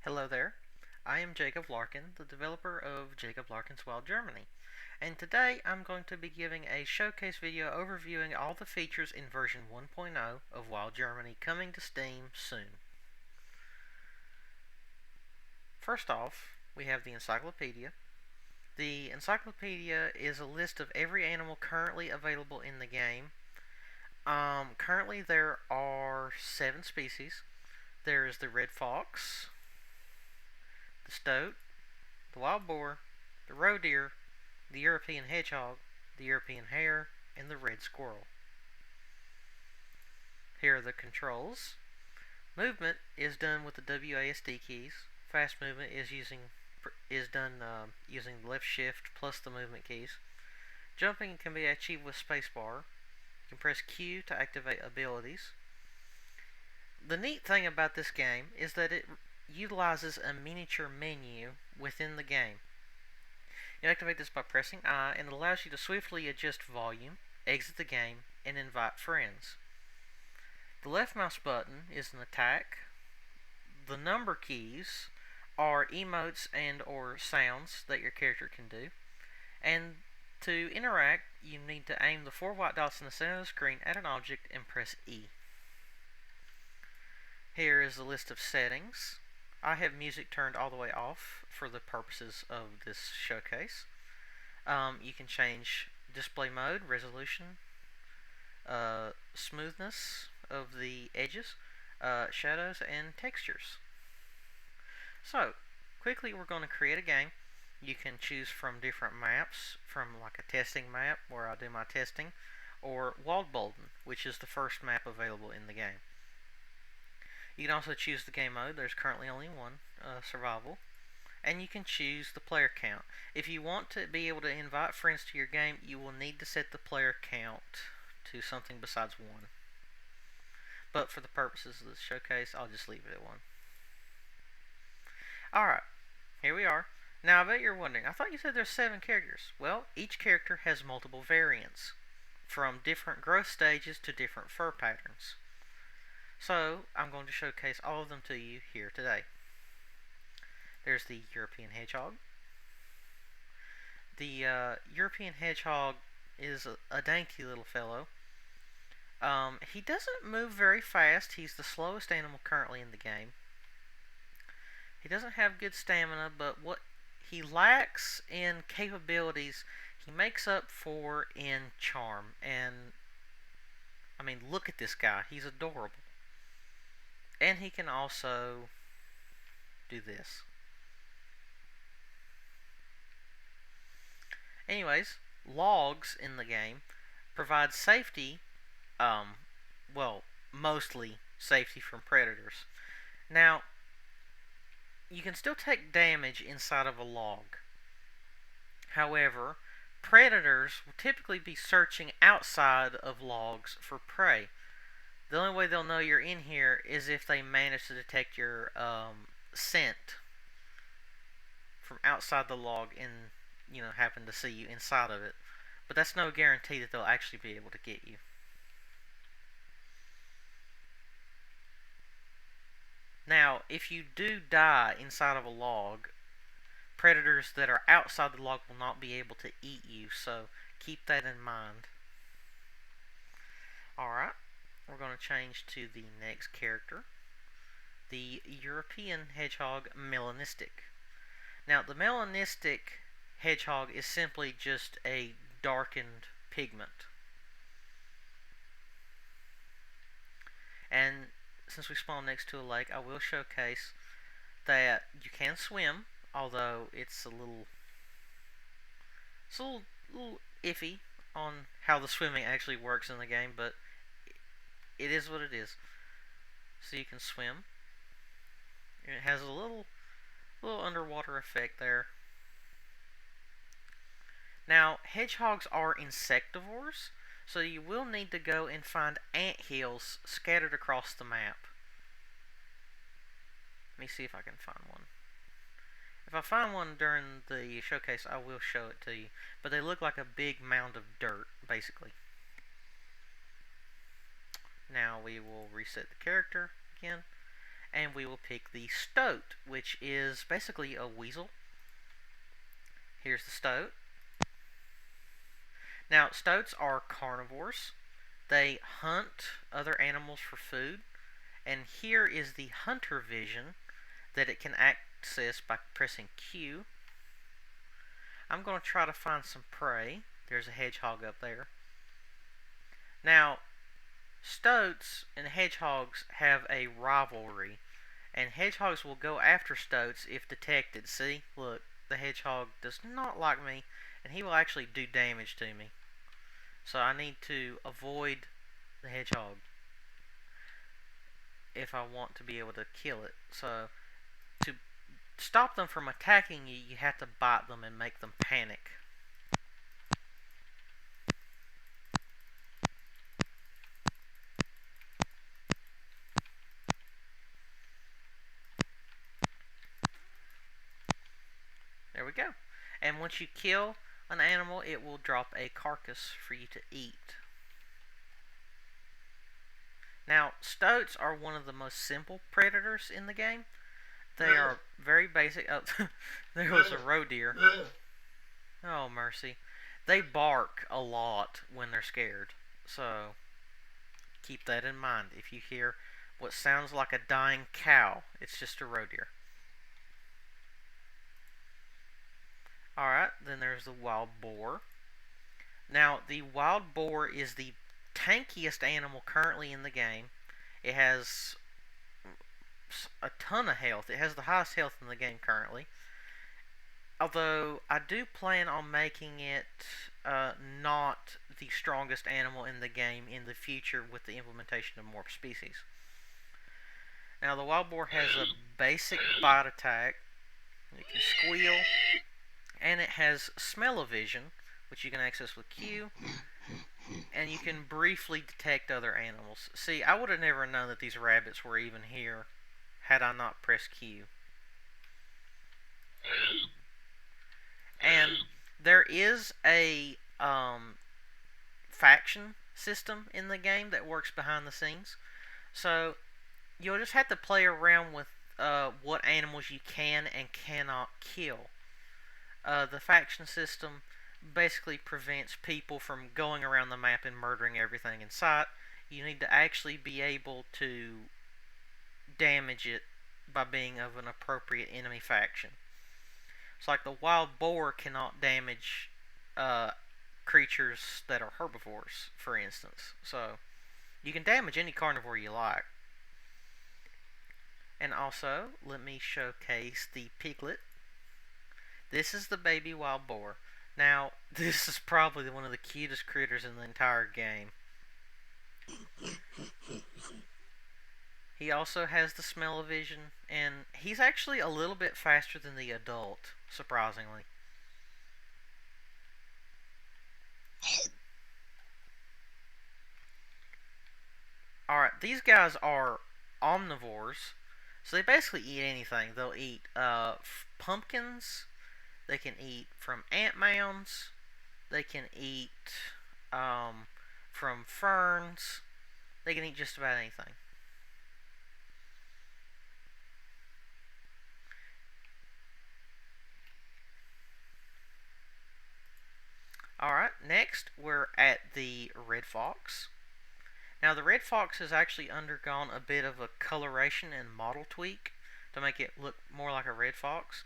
Hello there. I am Jacob Larkin, the developer of Jacob Larkin's Wild Germany, and today I'm going to be giving a showcase video overviewing all the features in version 1.0 of Wild Germany coming to Steam soon. First off, we have the encyclopedia. The encyclopedia is a list of every animal currently available in the game. Currently there are 7 species. There is the red fox, the stoat, the wild boar, the roe deer, the European hedgehog, the European hare, and the red squirrel. Here are the controls. Movement is done with the WASD keys. Fast movement is done using the left shift plus the movement keys. Jumping can be achieved with spacebar. You can press Q to activate abilities. The neat thing about this game is that it utilizes a miniature menu within the game. You activate this by pressing I, and it allows you to swiftly adjust volume, exit the game, and invite friends. The left mouse button is an attack. The number keys are emotes and or sounds that your character can do. And to interact, you need to aim the 4 white dots in the center of the screen at an object and press E. Here is the list of settings. I have music turned all the way off for the purposes of this showcase. You can change display mode, resolution, smoothness of the edges, shadows, and textures. So, quickly we're going to create a game. You can choose from different maps, from like a testing map where I do my testing, or Waldbolden, which is the first map available in the game. You can also choose the game mode. There's currently only one, survival. And you can choose the player count. If you want to be able to invite friends to your game, you will need to set the player count to something besides 1. But for the purposes of this showcase, I'll just leave it at 1. Alright, here we are. Now I bet you're wondering, I thought you said there's 7 characters. Well, each character has multiple variants, from different growth stages to different fur patterns. So, I'm going to showcase all of them to you here today. There's the European hedgehog. The European hedgehog is a dainty little fellow. He doesn't move very fast. He's the slowest animal currently in the game. He doesn't have good stamina, but what he lacks in capabilities, he makes up for in charm. And, I mean, look at this guy. He's adorable. And he can also do this. Anyways, logs in the game provide safety, well, mostly safety from predators. Now, you can still take damage inside of a log. However, predators will typically be searching outside of logs for prey. The only way they'll know you're in here is if they manage to detect your scent from outside the log and happen to see you inside of it. But that's no guarantee that they'll actually be able to get you. Now, if you do die inside of a log, predators that are outside the log will not be able to eat you, so keep that in mind. Alright, we're going to change to the next character, the European hedgehog melanistic. Now, the melanistic hedgehog is simply just a darkened pigment. And since we spawn next to a lake, I will showcase that you can swim, although it's a little iffy on how the swimming actually works in the game, but it is what it is. So you can swim. It has a little underwater effect there. Now, hedgehogs are insectivores, so you will need to go and find ant hills scattered across the map. Let me see if I can find one. If I find one during the showcase, I will show it to you. But they look like a big mound of dirt, basically. Now we will reset the character again. and we will pick the stoat, which is basically a weasel. Here's the stoat. Now, stoats are carnivores. They hunt other animals for food, and here is the hunter vision that it can access by pressing Q. I'm going to try to find some prey. There's a hedgehog up there. Now, stoats and hedgehogs have a rivalry, and hedgehogs will go after stoats if detected. See, look, the hedgehog does not like me, and he will actually do damage to me. So I need to avoid the hedgehog if I want to be able to kill it. So to stop them from attacking you, you have to bite them and make them panic. There we go. And once you kill an animal, it will drop a carcass for you to eat. Now, stoats are one of the most simple predators in the game. They are very basic. Oh, there was a roe deer. Oh, mercy. They bark a lot when they're scared. So, keep that in mind. If you hear what sounds like a dying cow, it's just a roe deer. Alright, then there's the wild boar. Now, the wild boar is the tankiest animal currently in the game. It has a ton of health. It has the highest health in the game currently. Although, I do plan on making it not the strongest animal in the game in the future with the implementation of more species. Now, the wild boar has a basic bite attack. It can squeal. And it has smell-o-vision, which you can access with Q. And you can briefly detect other animals. See, I would have never known that these rabbits were even here had I not pressed Q. And there is a faction system in the game that works behind the scenes. So you'll just have to play around with what animals you can and cannot kill. The faction system basically prevents people from going around the map and murdering everything in sight. You need to actually be able to damage it by being of an appropriate enemy faction. It's like the wild boar cannot damage creatures that are herbivores, for instance. So you can damage any carnivore you like. And also, let me showcase the piglet. This is the baby wild boar. Now, this is probably one of the cutest critters in the entire game. He also has the smell-o-vision, and he's actually a little bit faster than the adult, surprisingly. Alright, these guys are omnivores, so they basically eat anything. They'll eat pumpkins. They can eat from ant mounds. They can eat from ferns. They can eat just about anything. Alright, next we're at the red fox. Now the red fox has actually undergone a bit of a coloration and model tweak to make it look more like a red fox.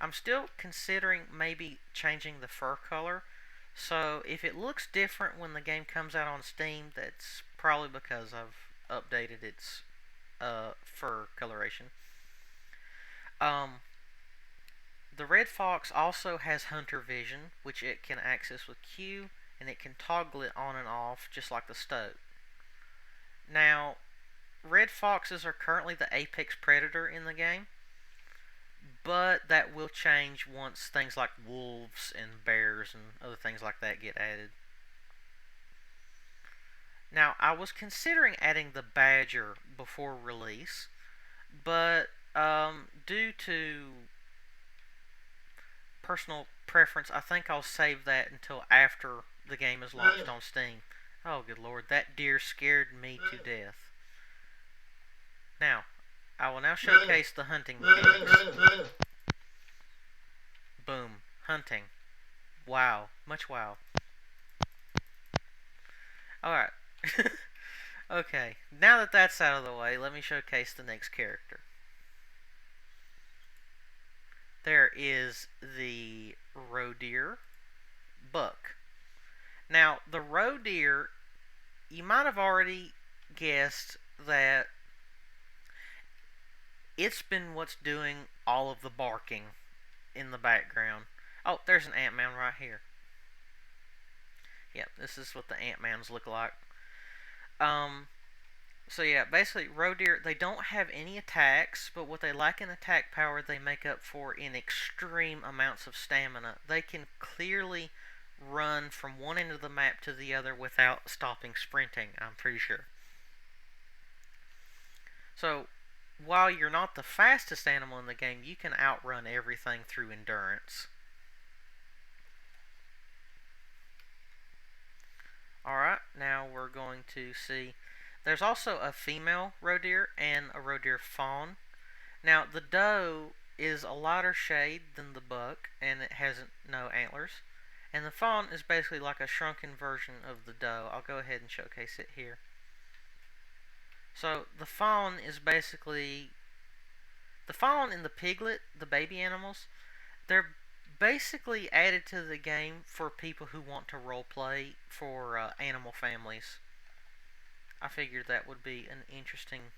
I'm still considering maybe changing the fur color. So if it looks different when the game comes out on Steam, that's probably because I've updated its fur coloration. The red fox also has hunter vision, which it can access with Q, and it can toggle it on and off just like the stoat. Now, red foxes are currently the apex predator in the game, but that will change once things like wolves and bears and other things like that get added. Now, I was considering adding the badger before release, but due to personal preference, I think I'll save that until after the game is launched on Steam. Oh, good lord, that deer scared me to death. Now, I will now showcase the hunting mechanics. Boom. Hunting. Wow. Much wow. Alright. Okay. Now that that's out of the way, let me showcase the next character. There is the roe deer buck. Now, the roe deer, you might have already guessed that it's been what's doing all of the barking in the background. Oh, there's an Ant-Man right here. Yep, this is what the Ant-Mans look like. So yeah, basically, roe deer, they don't have any attacks, but what they lack in attack power, they make up for in extreme amounts of stamina. They can clearly run from one end of the map to the other without stopping sprinting, I'm pretty sure. So, while you're not the fastest animal in the game, you can outrun everything through endurance. Alright, now we're going to see. There's also a female roe deer and a roe deer fawn. Now, the doe is a lighter shade than the buck, and it has no antlers. And the fawn is basically like a shrunken version of the doe. I'll go ahead and showcase it here. So, the fawn is basically. The fawn and the piglet, the baby animals, they're basically added to the game for people who want to roleplay for animal families. I figured that would be an interesting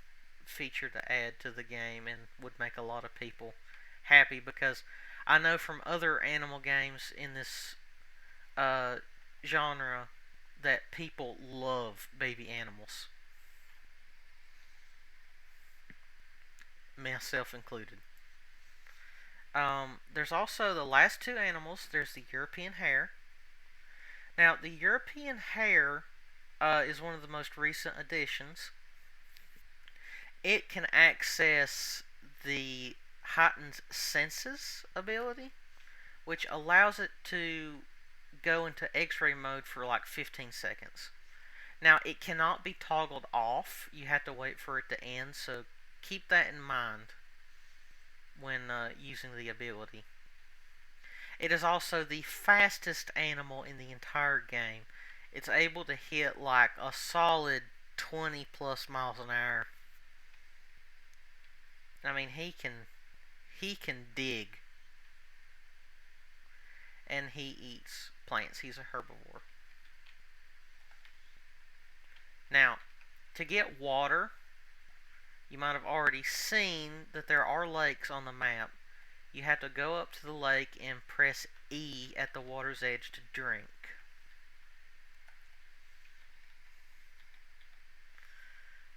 feature to add to the game and would make a lot of people happy, because I know from other animal games in this genre that people love baby animals, myself included. There's also the last two animals. There's the European hare. Now, the European hare is one of the most recent additions. It can access the heightened senses ability, which allows it to go into X-ray mode for like 15 seconds. Now, it cannot be toggled off. You have to wait for it to end, so keep that in mind when using the ability. It is also the fastest animal in the entire game. It's able to hit like a solid 20 plus miles an hour. I mean, he can dig, and he eats plants. He's a herbivore. Now, to get water, you might have already seen that there are lakes on the map. You have to go up to the lake and press E at the water's edge to drink.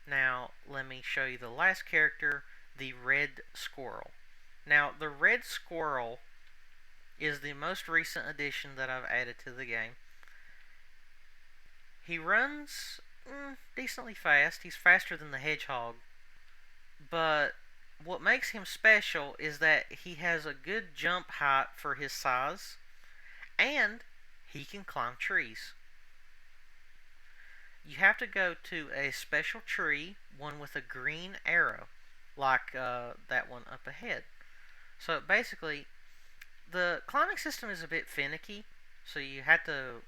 Now, let me show you the last character, the red squirrel. Now, the red squirrel is the most recent addition that I've added to the game. He runs decently fast. He's faster than the hedgehog. But what makes him special is that he has a good jump height for his size, and he can climb trees. You have to go to a special tree, one with a green arrow, like that one up ahead. So basically, the climbing system is a bit finicky, so you have to,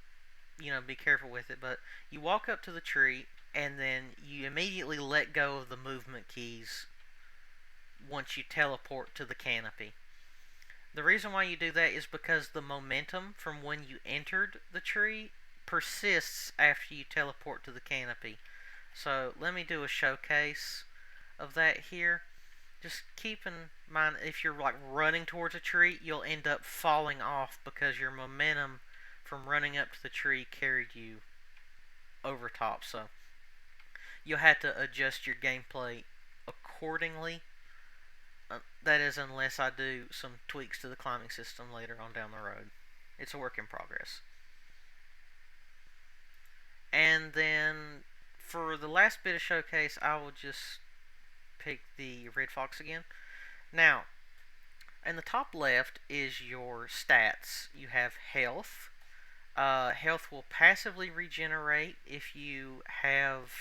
be careful with it. But you walk up to the tree, and then you immediately let go of the movement keys once you teleport to the canopy. The reason why you do that is because the momentum from when you entered the tree persists after you teleport to the canopy. So let me do a showcase of that here. Just keep in mind, if you're like running towards a tree, you'll end up falling off because your momentum from running up to the tree carried you over top. So you'll have to adjust your gameplay accordingly. That is, unless I do some tweaks to the climbing system later on down the road. It's a work in progress. And then for the last bit of showcase, I will just pick the red fox again. Now, in the top left is your stats. You have health. Health will passively regenerate if you have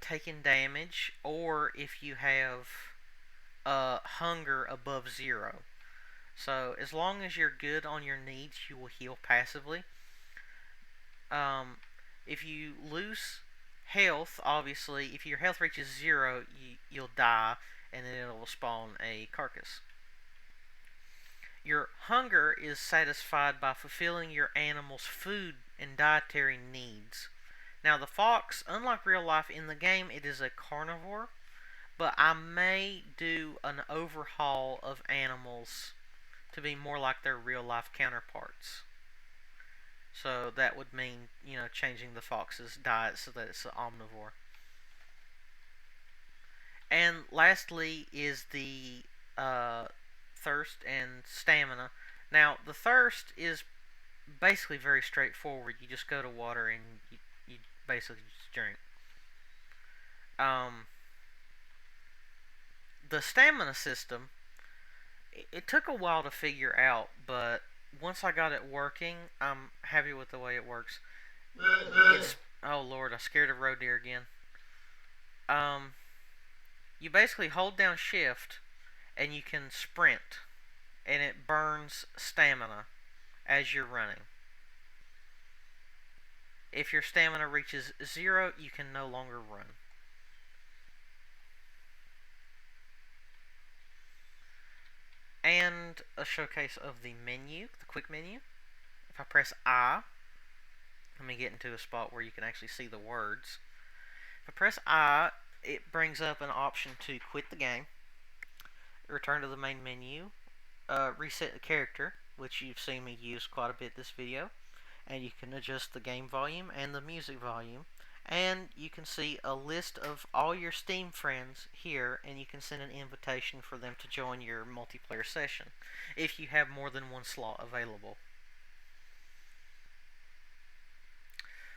taking damage, or if you have hunger above 0. So as long as you're good on your needs, you will heal passively. If you lose health, obviously, if your health reaches 0, you'll die, and then it will spawn a carcass. Your hunger is satisfied by fulfilling your animal's food and dietary needs. Now, the fox, unlike real life in the game, it is a carnivore, but I may do an overhaul of animals to be more like their real life counterparts. So that would mean, changing the fox's diet so that it's an omnivore. And lastly is the thirst and stamina. Now, the thirst is basically very straightforward. You just go to water and you basically just drink. The stamina system, it took a while to figure out, but once I got it working, I'm happy with the way it works. It's oh lord, I scared a roe deer again. Um, you basically hold down shift and you can sprint, and it burns stamina as you're running. If your stamina reaches 0, you can no longer run. And a showcase of the menu, the quick menu. If I press I, let me get into a spot where you can actually see the words. If I press I, it brings up an option to quit the game, return to the main menu, reset the character, which you've seen me use quite a bit this video, and you can adjust the game volume and the music volume, and you can see a list of all your Steam friends here, and you can send an invitation for them to join your multiplayer session if you have more than one slot available.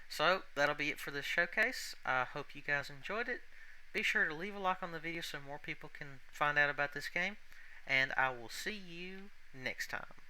So that'll be it for this showcase. I hope you guys enjoyed it. Be sure to leave a like on the video so more people can find out about this game, and I will see you next time.